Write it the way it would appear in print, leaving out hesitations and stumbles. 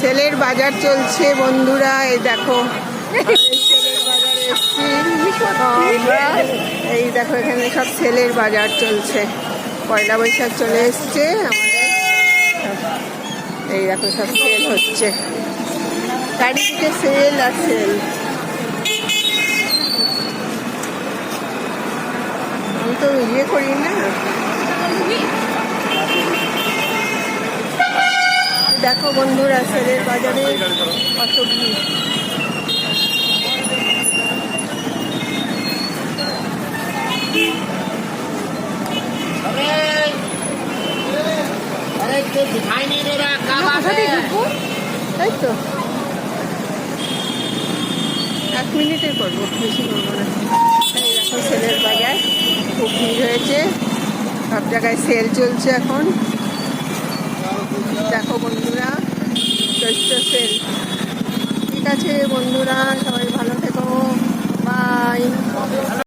সেলের বাজার চলছে বন্ধুরা। এই দেখো সেলের বাজারে এসছি আমরা। এই দেখো এখানে সব সেলের বাজার চলছে। পয়লা বৈশাখ চলে এসছে আমাদের। এই দেখো সব সেল হচ্ছে, চারিদিকে সেল আর সেল। আমি তো ইয়ে করি না। দেখো বন্ধুরা সেলের বাজারে কত ভিড়। তাই তো 1 মিনিটে করবো, বেশি করবো না। এই দেখো সেলের বাজার খুব ভিড় হয়েছে, সব জায়গায় সেল চলছে এখন। দেখো বন্ধুরা চৈত্র সেল। ঠিক আছে বন্ধুরা, সবাই